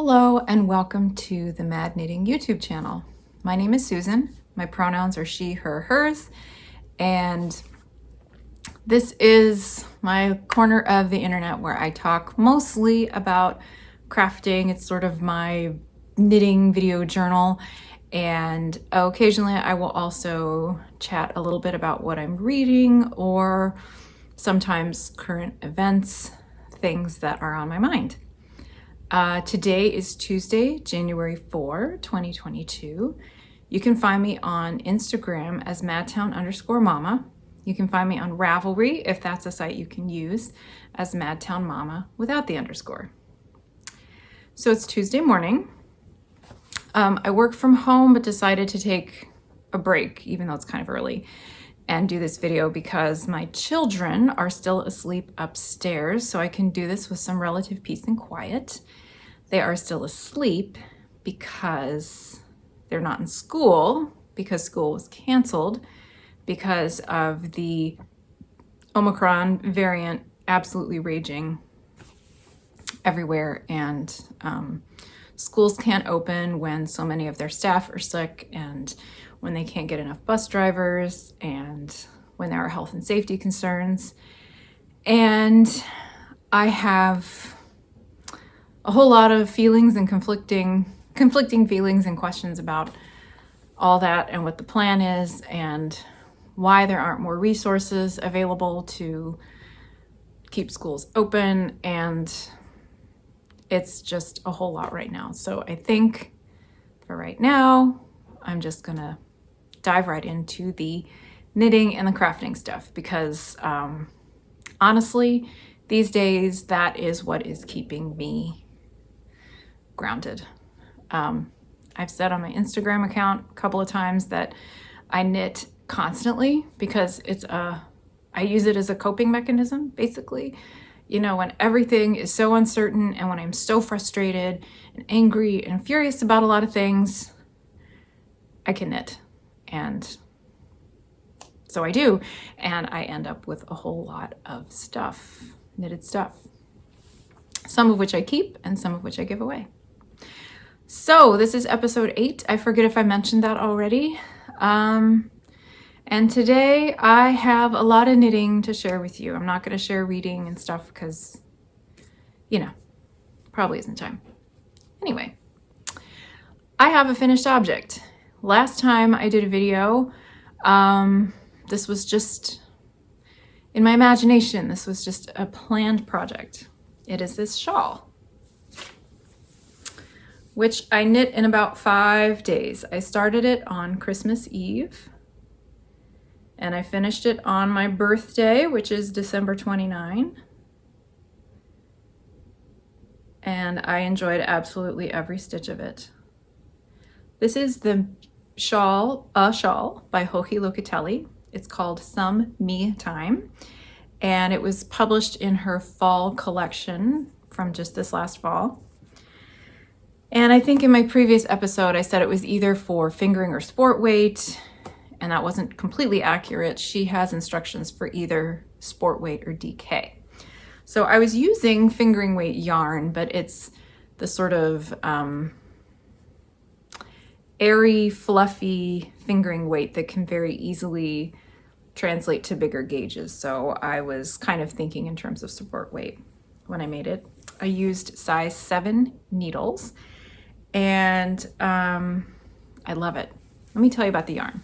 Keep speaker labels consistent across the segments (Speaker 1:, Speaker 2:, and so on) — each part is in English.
Speaker 1: Hello and welcome to the Mad Knitting YouTube channel. My name is Susan. My pronouns are she, her, hers, and this is my corner of the internet where I talk mostly about crafting. It's sort of my knitting video journal, and occasionally I will also chat a little bit about what I'm reading or sometimes current events, things that are on my mind. Today is Tuesday, January 4, 2022. You can find me on Instagram as madtown_mama. You can find me on Ravelry, if that's a site you can use, as madtownmama without the underscore. So it's Tuesday morning. I work from home, but decided to take a break, even though it's kind of early, and do this video because my children are still asleep upstairs, so I can do this with some relative peace and quiet. They are still asleep because they're not in school, because school was canceled because of the Omicron variant absolutely raging everywhere, and schools can't open when so many of their staff are sick, and when they can't get enough bus drivers, and when there are health and safety concerns. And I have a whole lot of feelings and conflicting feelings and questions about all that and what the plan is and why there aren't more resources available to keep schools open. And it's just a whole lot right now. So I think for right now, I'm just gonna dive right into the knitting and the crafting stuff because honestly, these days, that is what is keeping me grounded. I've said on my Instagram account a couple of times that I knit constantly because I use it as a coping mechanism, basically. You know, when everything is so uncertain and when I'm so frustrated and angry and furious about a lot of things, I can knit. And so I do, and I end up with a whole lot of stuff, knitted stuff, some of which I keep and some of which I give away. So this is episode 8. I forget if I mentioned that already. And today I have a lot of knitting to share with you. I'm not going to share reading and stuff because, you know, probably isn't time. Anyway, I have a finished object. Last time I did a video, this was just in my imagination. This was just a planned project. It is this shawl, which I knit in about 5 days. I started it on Christmas Eve, and I finished it on my birthday, which is December 29. And I enjoyed absolutely every stitch of it. This is the shawl, A Shawl by Joji Locatelli. It's called Some Me Time, and it was published in her fall collection from just this last fall. And I think in my previous episode, I said it was either for fingering or sport weight, and that wasn't completely accurate. She has instructions for either sport weight or DK. So I was using fingering weight yarn, but it's the sort of airy, fluffy fingering weight that can very easily translate to bigger gauges. So I was kind of thinking in terms of support weight when I made it. I used size 7 needles, and I love it. Let me tell you about the yarn.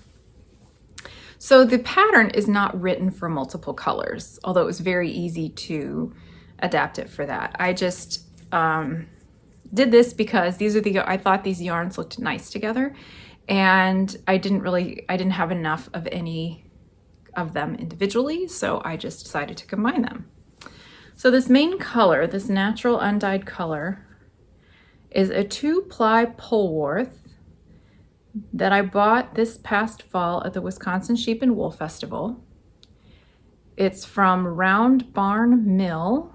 Speaker 1: So the pattern is not written for multiple colors, although it was very easy to adapt it for that. I just did this because I thought these yarns looked nice together, and I didn't have enough of any of them individually, so I just decided to combine them. So this main color, this natural undyed color, is a 2-ply Polwarth that I bought this past fall at the Wisconsin Sheep and Wool Festival. It's from Round Barn Mill,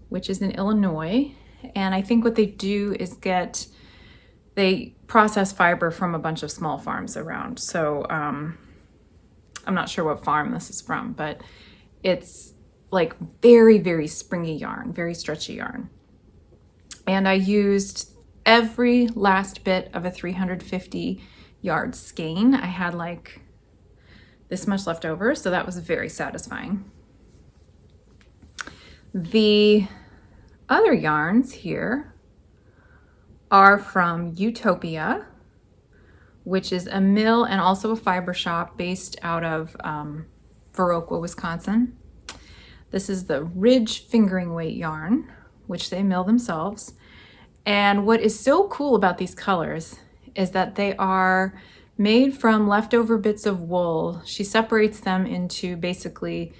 Speaker 1: which is in Illinois. And I think what they do is they process fiber from a bunch of small farms around. So I'm not sure what farm this is from, but it's like very, very springy yarn, very stretchy yarn. And I used every last bit of a 350 yard skein. I had like this much left over, so that was very satisfying. The other yarns here are from Utopia, which is a mill and also a fiber shop based out of Viroqua, Wisconsin. This is the Ridge fingering weight yarn, which they mill themselves. And what is so cool about these colors is that they are made from leftover bits of wool. She separates them into basically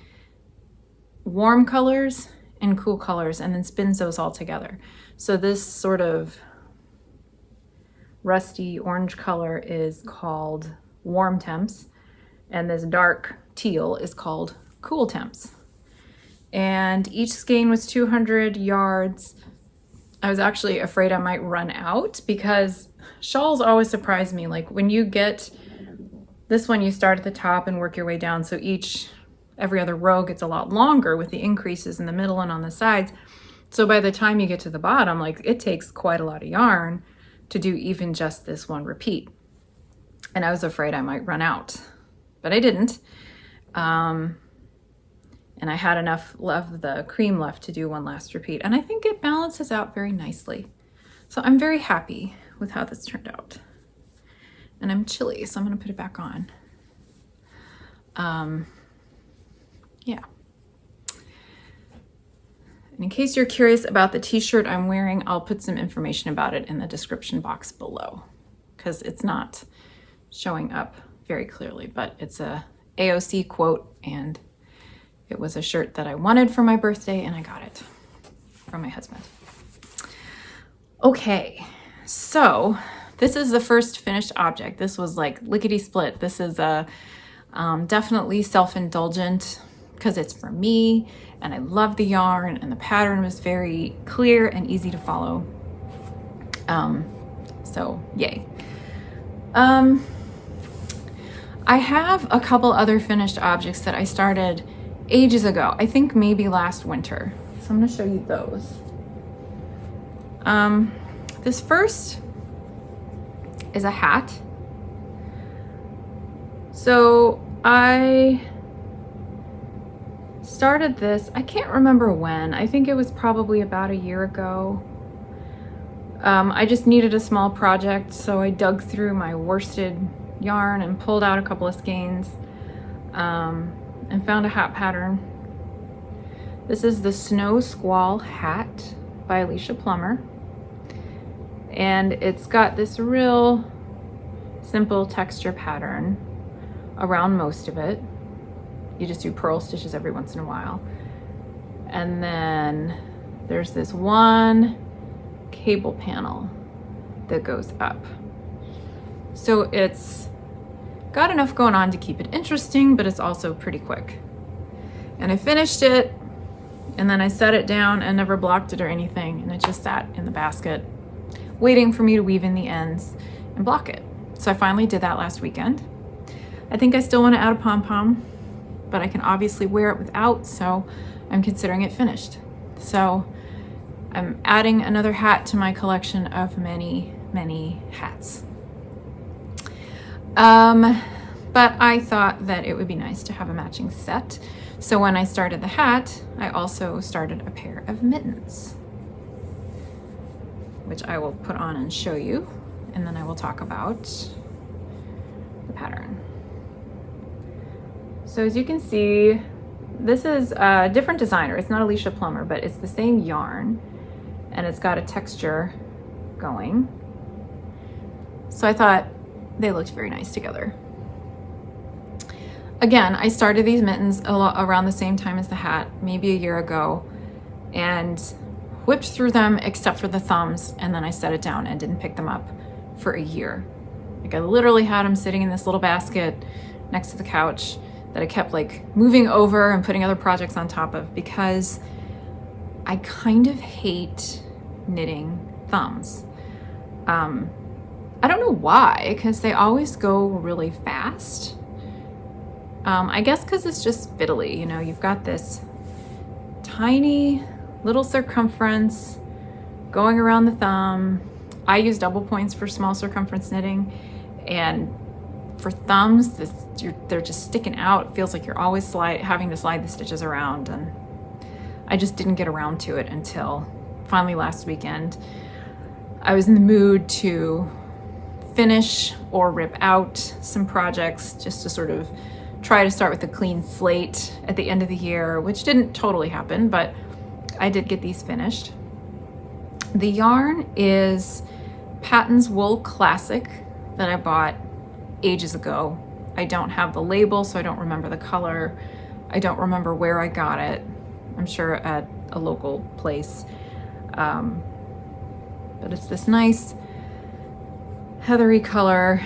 Speaker 1: warm colors and cool colors and then spins those all together. So this sort of rusty orange color is called warm temps, and this dark teal is called cool temps. And each skein was 200 yards. I was actually afraid I might run out because shawls always surprise me. Like when you get this one, you start at the top and work your way down. So every other row gets a lot longer with the increases in the middle and on the sides. So by the time you get to the bottom, like it takes quite a lot of yarn to do even just this one repeat. And I was afraid I might run out, but I didn't. And I had enough of the cream left to do one last repeat. And I think it balances out very nicely. So I'm very happy with how this turned out. And I'm chilly, so I'm gonna put it back on. Yeah. And in case you're curious about the t-shirt I'm wearing, I'll put some information about it in the description box below because it's not showing up very clearly, but it's a AOC quote and it was a shirt that I wanted for my birthday and I got it from my husband. Okay, so this is the first finished object. This was like lickety split. This is a definitely self-indulgent because it's for me and I love the yarn and the pattern was very clear and easy to follow. So yay. I have a couple other finished objects that I started ages ago. I think maybe last winter. So I'm gonna show you those. This first is a hat. So I started this, I can't remember when. I think it was probably about a year ago. I just needed a small project, so I dug through my worsted yarn and pulled out a couple of skeins and found a hat pattern. This is the Snow Squall hat by Alicia Plummer. And it's got this real simple texture pattern around most of it. You just do purl stitches every once in a while. And then there's this one cable panel that goes up. So it's got enough going on to keep it interesting, but it's also pretty quick. And I finished it, and then I set it down and never blocked it or anything, and it just sat in the basket, waiting for me to weave in the ends and block it. So I finally did that last weekend. I think I still want to add a pom-pom, but I can obviously wear it without, so I'm considering it finished. So I'm adding another hat to my collection of many, many hats. But I thought that it would be nice to have a matching set. So when I started the hat, I also started a pair of mittens, which I will put on and show you, and then I will talk about the pattern. So as you can see, this is a different designer. It's not Alicia Plummer, but it's the same yarn, and it's got a texture going. So I thought they looked very nice together. Again, I started these mittens around the same time as the hat, maybe a year ago, and whipped through them except for the thumbs, and then I set it down and didn't pick them up for a year. Like I literally had them sitting in this little basket next to the couch that I kept like moving over and putting other projects on top of because I kind of hate knitting thumbs. I don't know why, because they always go really fast. I guess because it's just fiddly, you know, you've got this tiny little circumference going around the thumb. I use double points for small circumference knitting, and for thumbs, they're just sticking out. It feels like you're always having to slide the stitches around, and I just didn't get around to it until finally last weekend. I was in the mood to finish or rip out some projects just to sort of try to start with a clean slate at the end of the year, which didn't totally happen, but I did get these finished. The yarn is Patton's Wool Classic that I bought ages ago. I don't have the label, so I don't remember the color. I don't remember where I got it. I'm sure at a local place. But it's this nice heathery color,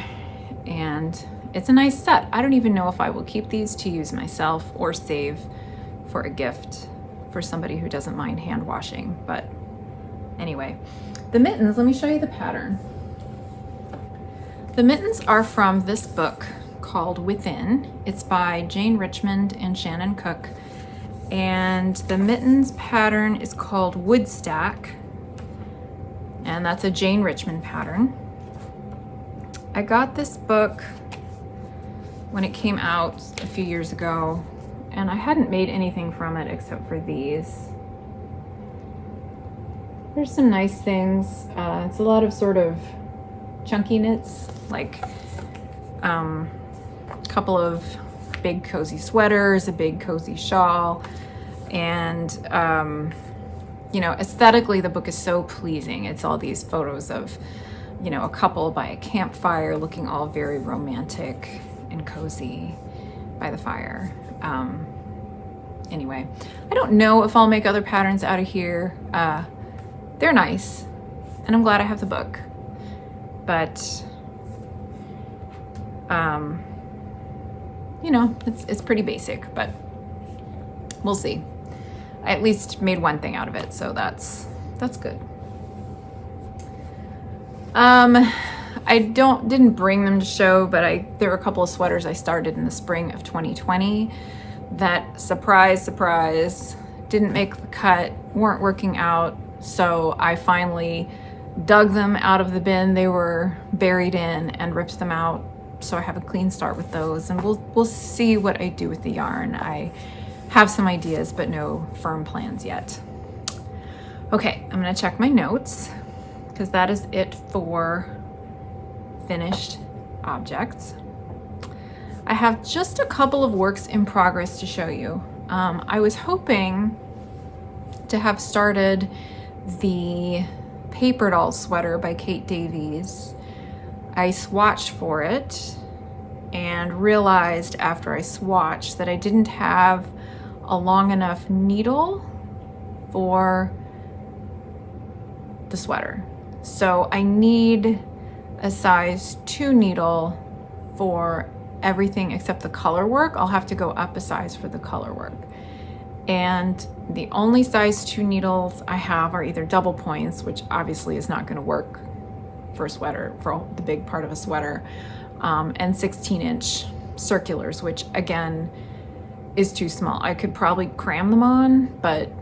Speaker 1: and it's a nice set. I don't even know if I will keep these to use myself or save for a gift for somebody who doesn't mind hand washing. But anyway, the mittens, let me show you the pattern. The mittens are from this book called Within. It's by Jane Richmond and Shannon Cook. And the mittens pattern is called Woodstack. And that's a Jane Richmond pattern. I got this book when it came out a few years ago, and I hadn't made anything from it except for these. There's some nice things. It's a lot of sort of chunky knits, like a couple of big cozy sweaters, a big cozy shawl, and you know, aesthetically the book is so pleasing. It's all these photos of, you know, a couple by a campfire looking all very romantic and cozy by the fire. Anyway, I don't know if I'll make other patterns out of here. They're nice, and I'm glad I have the book. But, you know, it's pretty basic, but we'll see. I at least made one thing out of it, so that's good. I didn't bring them to show, but there were a couple of sweaters I started in the spring of 2020 that, surprise, surprise, didn't make the cut, weren't working out. So I finally dug them out of the bin they were buried in and ripped them out. So I have a clean start with those, and we'll see what I do with the yarn. I have some ideas, but no firm plans yet. Okay, I'm gonna check my notes, because that is it for finished objects. I have just a couple of works in progress to show you. I was hoping to have started the Paper Doll sweater by Kate Davies. I swatched for it and realized after I swatched that I didn't have a long enough needle for the sweater. So I need a size 2 needle for everything except the color work. I'll have to go up a size for the color work. And the only size 2 needles I have are either double points, which obviously is not going to work for a sweater, for the big part of a sweater, and 16-inch circulars, which again is too small. I could probably cram them on, but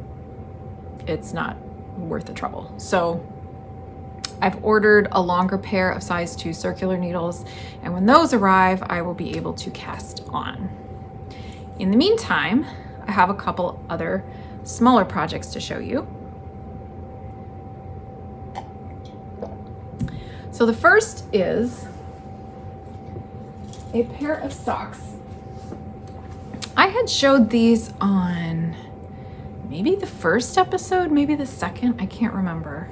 Speaker 1: it's not worth the trouble. So I've ordered a longer pair of size 2 circular needles, and when those arrive, I will be able to cast on. In the meantime, I have a couple other smaller projects to show you. So the first is a pair of socks. I had showed these on maybe the first episode, maybe the second, I can't remember.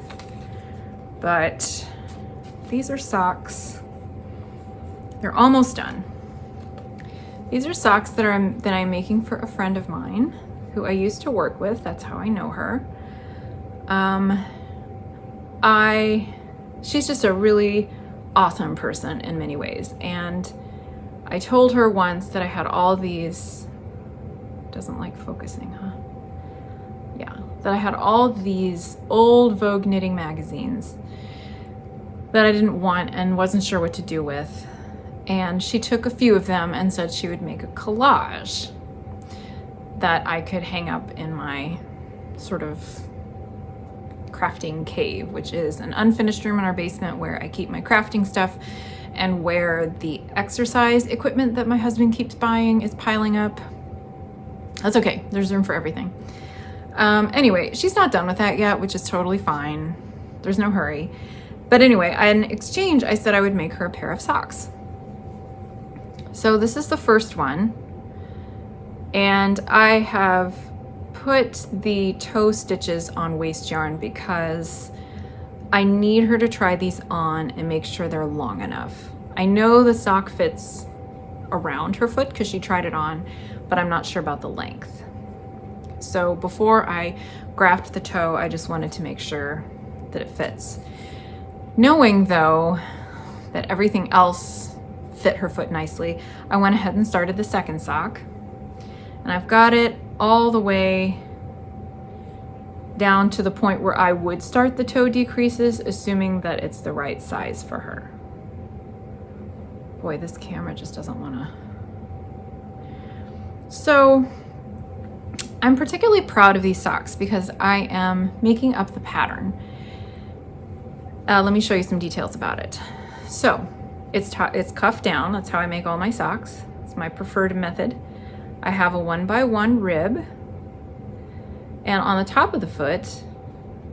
Speaker 1: But these are socks. They're almost done. These are socks that I'm making for a friend of mine who I used to work with. That's how I know her. She's just a really awesome person in many ways. And I told her once that I had all these, doesn't like focusing, huh? Yeah, that I had all these old Vogue knitting magazines that I didn't want and wasn't sure what to do with. And she took a few of them and said she would make a collage that I could hang up in my sort of crafting cave, which is an unfinished room in our basement where I keep my crafting stuff and where the exercise equipment that my husband keeps buying is piling up. That's okay, there's room for everything. Anyway, she's not done with that yet, which is totally fine. There's no hurry. But anyway, in exchange, I said I would make her a pair of socks. So this is the first one. And I have put the toe stitches on waist yarn because I need her to try these on and make sure they're long enough. I know the sock fits around her foot because she tried it on, but I'm not sure about the length. So before I graft the toe, I just wanted to make sure that it fits. Knowing though that everything else fit her foot nicely, I went ahead and started the second sock. And I've got it all the way down to the point where I would start the toe decreases, assuming that it's the right size for her. Boy, this camera just doesn't want to. So I'm particularly proud of these socks because I am making up the pattern. Let me show you some details about it. So it's cuffed down. That's how I make all my socks. It's my preferred method. I have a 1x1 rib, and on the top of the foot,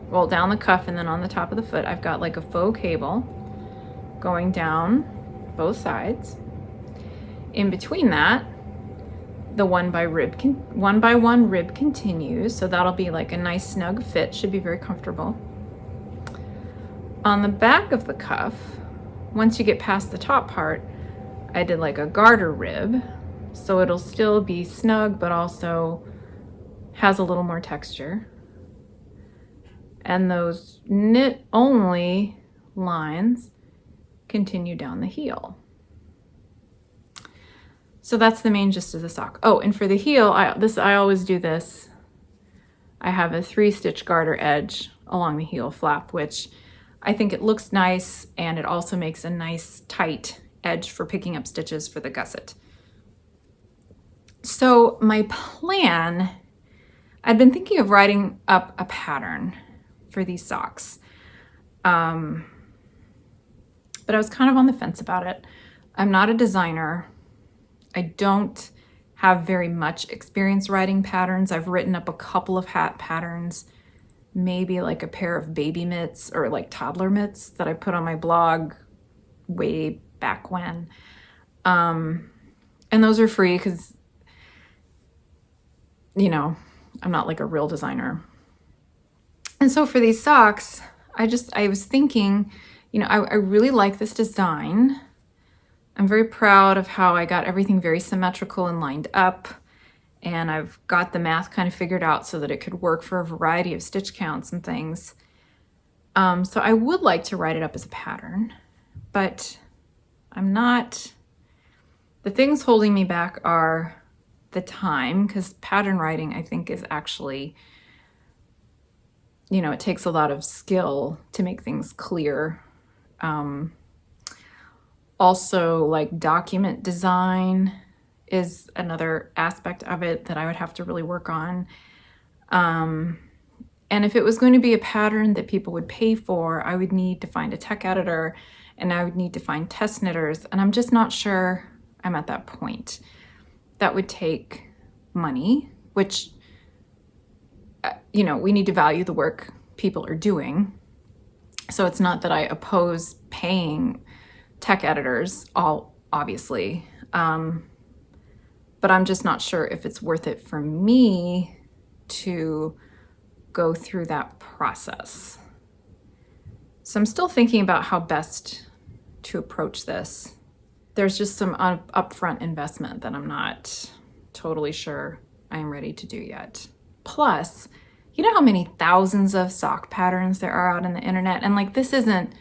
Speaker 1: well, down the cuff and then on the top of the foot, I've got like a faux cable going down both sides. In between that, the 1x1 rib continues, so that'll be like a nice snug fit, should be very comfortable. On the back of the cuff, once you get past the top part, I did like a garter rib, so it'll still be snug, but also has a little more texture. And those knit only lines continue down the heel. So that's the main gist of the sock. Oh, and for the heel, I always do this. I have a 3-stitch garter edge along the heel flap, which I think it looks nice, and it also makes a nice tight edge for picking up stitches for the gusset. So my plan, I'd been thinking of writing up a pattern for these socks, but I was kind of on the fence about it. I'm not a designer. I don't have very much experience writing patterns. I've written up a couple of hat patterns, maybe like a pair of baby mitts or like toddler mitts that I put on my blog way back when. And those are free because, you know, I'm not like a real designer. And so for these socks, I was thinking, you know, I really like this design. I'm very proud of how I got everything very symmetrical and lined up. And I've got the math kind of figured out so that it could work for a variety of stitch counts and things. So I would like to write it up as a pattern, but I'm not. The things holding me back are the time, because pattern writing, I think, is actually, you know, it takes a lot of skill to make things clear. Also, like document design is another aspect of it that I would have to really work on. And if it was going to be a pattern that people would pay for, I would need to find a tech editor and I would need to find test knitters. And I'm just not sure I'm at that point. That would take money, which, you know, we need to value the work people are doing. So it's not that I oppose paying tech editors, obviously. But I'm just not sure if it's worth it for me to go through that process. So I'm still thinking about how best to approach this. There's just some upfront investment that I'm not totally sure I'm ready to do yet. Plus, you know how many thousands of sock patterns there are out on the internet? And like, this isn't,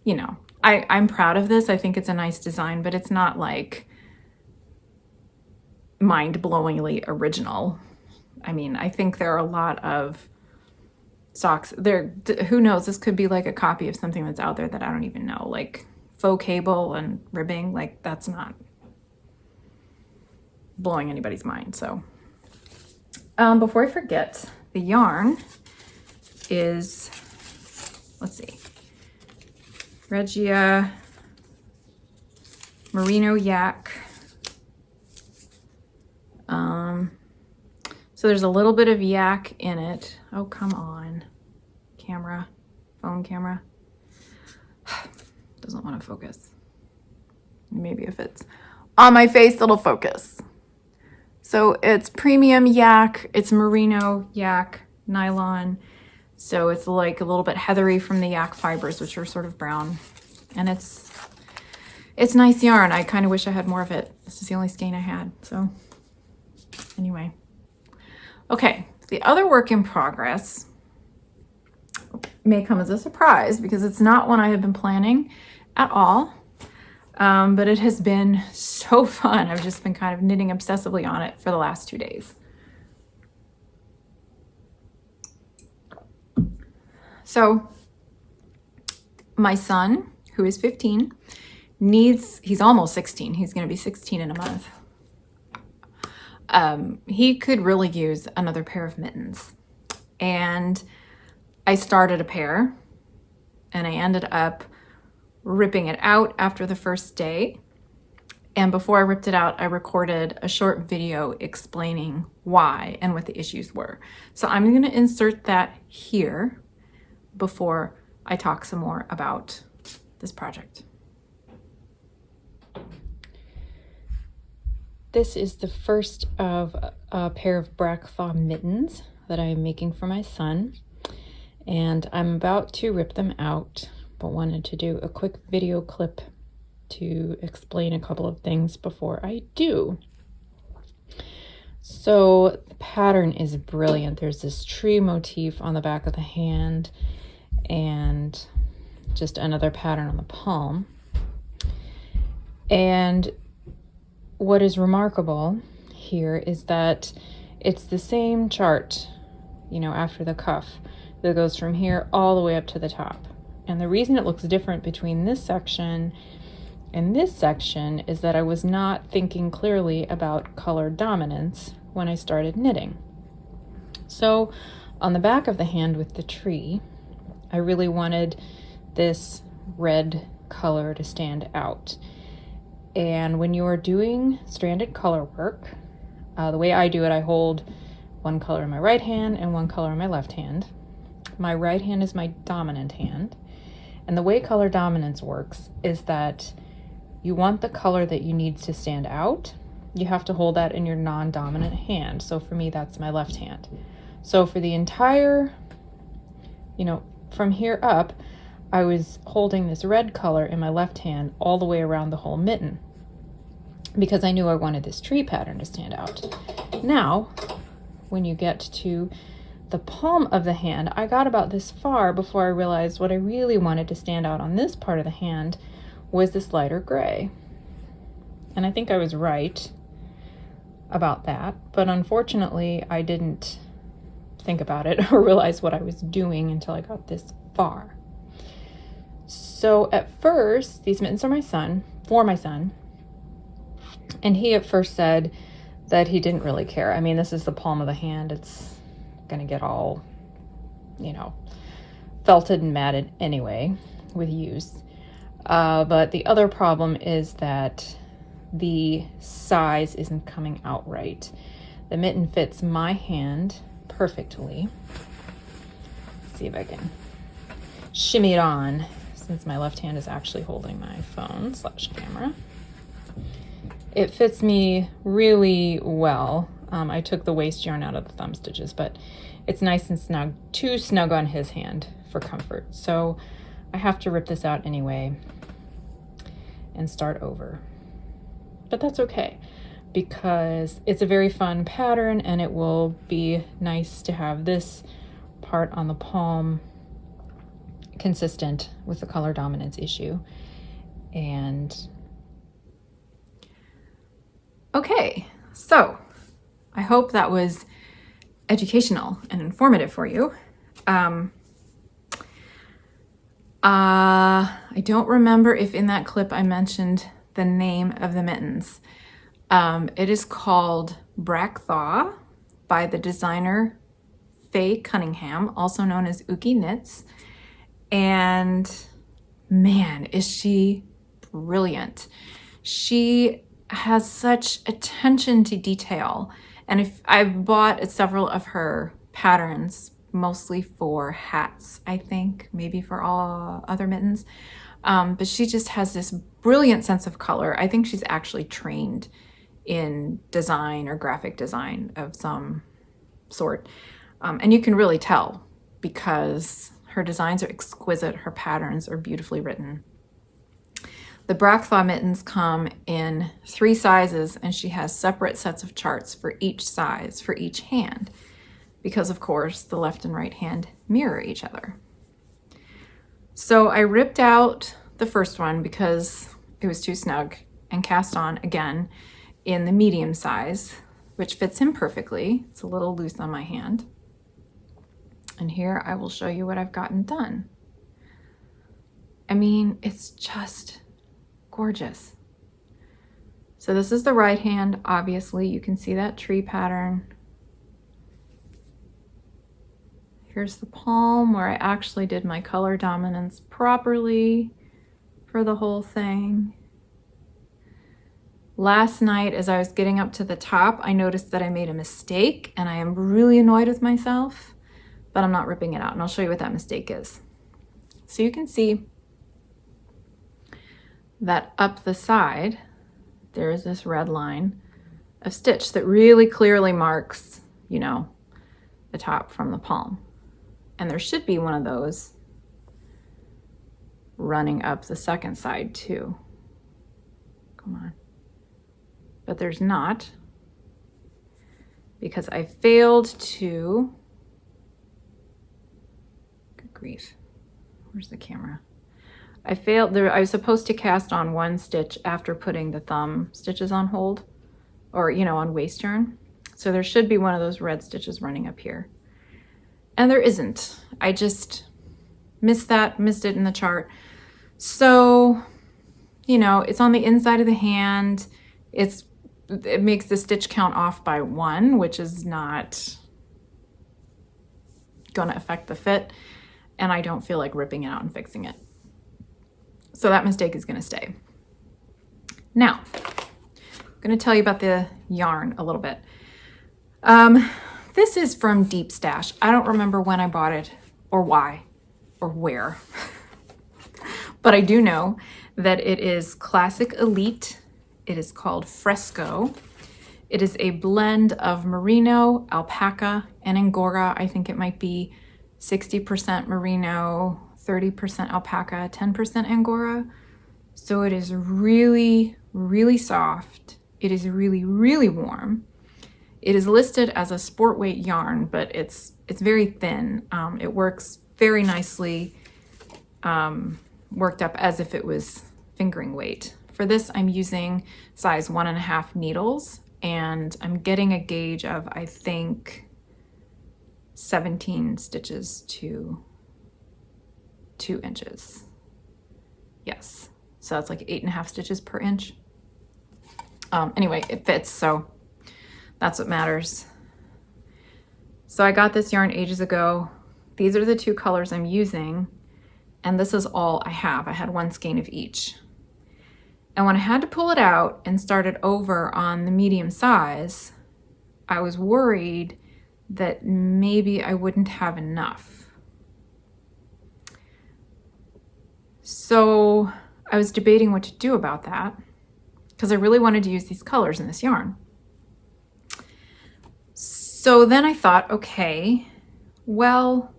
Speaker 1: you know, I'm proud of this. I think it's a nice design, but it's not like mind-blowingly original. I mean, I think there are a lot of socks there. Who knows? This could be like a copy of something that's out there that I don't even know, like faux cable and ribbing. Like, that's not blowing anybody's mind. So before I forget, the yarn is let's see, Regia, Merino Yak. So there's a little bit of yak in it. Oh, come on, camera, phone camera. Doesn't want to focus. Maybe if it's on my face, it'll focus. So it's premium yak, it's merino yak, nylon. So it's like a little bit heathery from the yak fibers, which are sort of brown. And it's nice yarn. I kind of wish I had more of it. This is the only skein I had. So anyway. Okay, the other work in progress may come as a surprise because it's not one I have been planning at all. But it has been so fun. I've just been kind of knitting obsessively on it for the last 2 days. So my son, who is 15, he's almost 16. He's going to be 16 in a month. He could really use another pair of mittens. And I started a pair and I ended up ripping it out after the first day. And before I ripped it out, I recorded a short video explaining why and what the issues were. So I'm going to insert that here before I talk some more about this project. This is the first of a pair of Brackthau mittens that I am making for my son. And I'm about to rip them out, but wanted to do a quick video clip to explain a couple of things before I do. So the pattern is brilliant. There's this tree motif on the back of the hand and just another pattern on the palm. And what is remarkable here is that it's the same chart, you know, after the cuff that goes from here all the way up to the top. And the reason it looks different between this section and this section is that I was not thinking clearly about color dominance when I started knitting. So on the back of the hand with the tree, I really wanted this red color to stand out. And when you are doing stranded color work, the way I do it, I hold one color in my right hand and one color in my left hand. My right hand is my dominant hand. And the way color dominance works is that you want the color that you need to stand out. You have to hold that in your non-dominant hand. So for me, that's my left hand. So for the entire, you know, from here up, I was holding this red color in my left hand all the way around the whole mitten because I knew I wanted this tree pattern to stand out. Now, when you get to the palm of the hand, I got about this far before I realized what I really wanted to stand out on this part of the hand was this lighter gray. And I think I was right about that, but unfortunately I didn't think about it or realize what I was doing until I got this far. So at first, these mittens are for my son, and he at first said that he didn't really care. I mean, this is the palm of the hand. It's gonna get all, you know, felted and matted anyway with use. But the other problem is that the size isn't coming out right. The mitten fits my hand perfectly. Let's see if I can shimmy it on since my left hand is actually holding my phone / camera. It fits me really well. I took the waist yarn out of the thumb stitches, but it's nice and snug, too snug on his hand for comfort. So I have to rip this out anyway and start over. But that's okay because it's a very fun pattern and it will be nice to have this part on the palm consistent with the color dominance issue. And okay, so I hope that was educational and informative for you. I don't remember if in that clip I mentioned the name of the mittens. It is called Brackthau by the designer Faye Cunningham, also known as Uki Knits. And man, is she brilliant. She has such attention to detail. And if I've bought several of her patterns, mostly for hats, I think, maybe for all other mittens. But she just has this brilliant sense of color. I think she's actually trained in design or graphic design of some sort. And you can really tell because her designs are exquisite. Her patterns are beautifully written. The Bracthaw mittens come in 3 sizes, and she has separate sets of charts for each size, for each hand, because of course the left and right hand mirror each other. So I ripped out the first one because it was too snug and cast on again in the medium size, which fits him perfectly. It's a little loose on my hand. And here I will show you what I've gotten done. I mean, it's just gorgeous. So this is the right hand. Obviously, you can see that tree pattern. Here's the palm where I actually did my color dominance properly for the whole thing. Last night, as I was getting up to the top, I noticed that I made a mistake, and I am really annoyed with myself, but I'm not ripping it out, and I'll show you what that mistake is. So you can see that up the side, there is this red line of stitch that really clearly marks, you know, the top from the palm. And there should be one of those running up the second side too. Come on. But there's not, because I failed to, good grief, where's the camera? I failed there. I was supposed to cast on 1 stitch after putting the thumb stitches on hold, or, you know, on waist yarn. So there should be one of those red stitches running up here. And there isn't. I just missed it in the chart. So, you know, it's on the inside of the hand. It makes the stitch count off by 1, which is not going to affect the fit. And I don't feel like ripping it out and fixing it. So that mistake is going to stay. Now, I'm going to tell you about the yarn a little bit. This is from Deep Stash. I don't remember when I bought it or why or where, but I do know that it is Classic Elite. It is called Fresco. It is a blend of merino, alpaca, and angora. I think it might be 60% merino, 30% alpaca, 10% angora. So it is really, really soft. It is really, really warm. It is listed as a sport weight yarn, but it's very thin. It works very nicely, worked up as if it was fingering weight. For this, I'm using size 1.5 needles, and I'm getting a gauge of, I think, 17 stitches to 2 inches. Yes, so that's like 8.5 stitches per inch. Anyway, it fits, so that's what matters. So I got this yarn ages ago. These are the 2 colors I'm using, and this is all I have. I had 1 skein of each. And when I had to pull it out and start it over on the medium size, I was worried that maybe I wouldn't have enough. So I was debating what to do about that, because I really wanted to use these colors in this yarn. So then I thought, okay, well,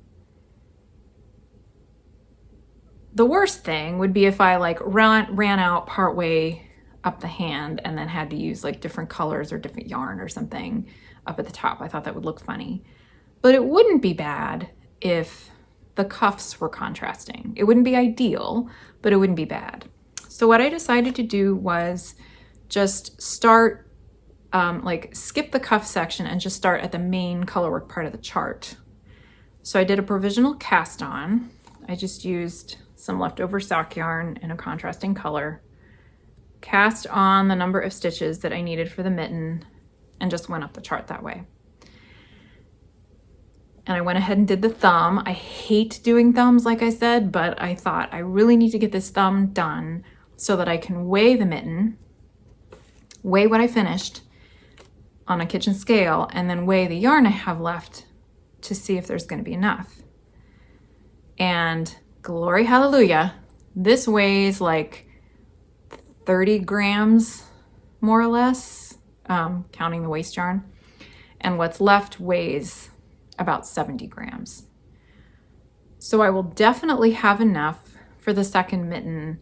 Speaker 1: the worst thing would be if I like ran out partway up the hand and then had to use like different colors or different yarn or something up at the top. I thought that would look funny. But it wouldn't be bad if the cuffs were contrasting. It wouldn't be ideal, but it wouldn't be bad. So what I decided to do was just start, skip the cuff section and just start at the main colorwork part of the chart. So I did a provisional cast on. I just used some leftover sock yarn in a contrasting color, cast on the number of stitches that I needed for the mitten, and just went up the chart that way. And I went ahead and did the thumb. I hate doing thumbs, like I said, but I thought I really need to get this thumb done so that I can weigh the mitten, weigh what I finished on a kitchen scale, and then weigh the yarn I have left to see if there's going to be enough. And glory hallelujah, this weighs like 30 grams, more or less, counting the waste yarn. And what's left weighs about 70 grams. So I will definitely have enough for the second mitten.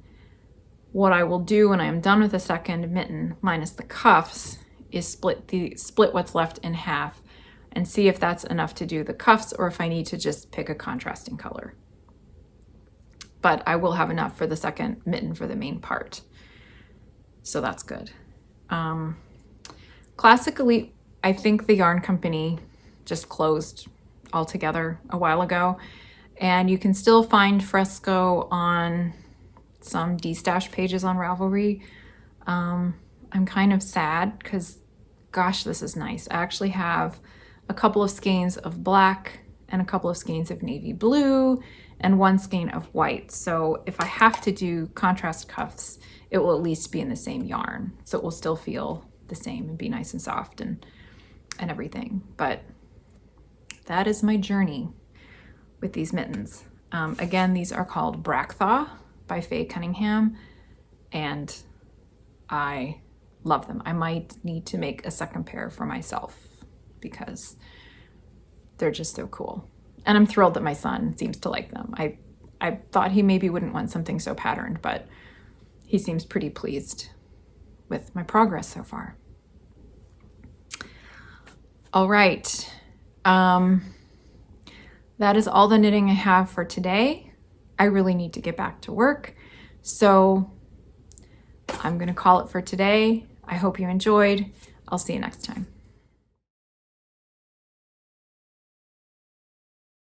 Speaker 1: What I will do when I am done with the second mitten, minus the cuffs, is split what's left in half and see if that's enough to do the cuffs or if I need to just pick a contrasting color. But I will have enough for the second mitten for the main part. So that's good. Classic Elite, I think the yarn company just closed altogether a while ago, and you can still find Fresco on some D-stash pages on Ravelry. I'm kind of sad because, gosh, this is nice. I actually have a couple of skeins of black and a couple of skeins of navy blue and one skein of white. So if I have to do contrast cuffs, it will at least be in the same yarn. So it will still feel the same and be nice and soft and everything. But that is my journey with these mittens. Again, these are called Bracthaw by Faye Cunningham, and I love them. I might need to make a second pair for myself because they're just so cool. And I'm thrilled that my son seems to like them. I thought he maybe wouldn't want something so patterned, but he seems pretty pleased with my progress so far. All right. That is all the knitting I have for today. I really need to get back to work. So I'm going to call it for today. I hope you enjoyed. I'll see you next time.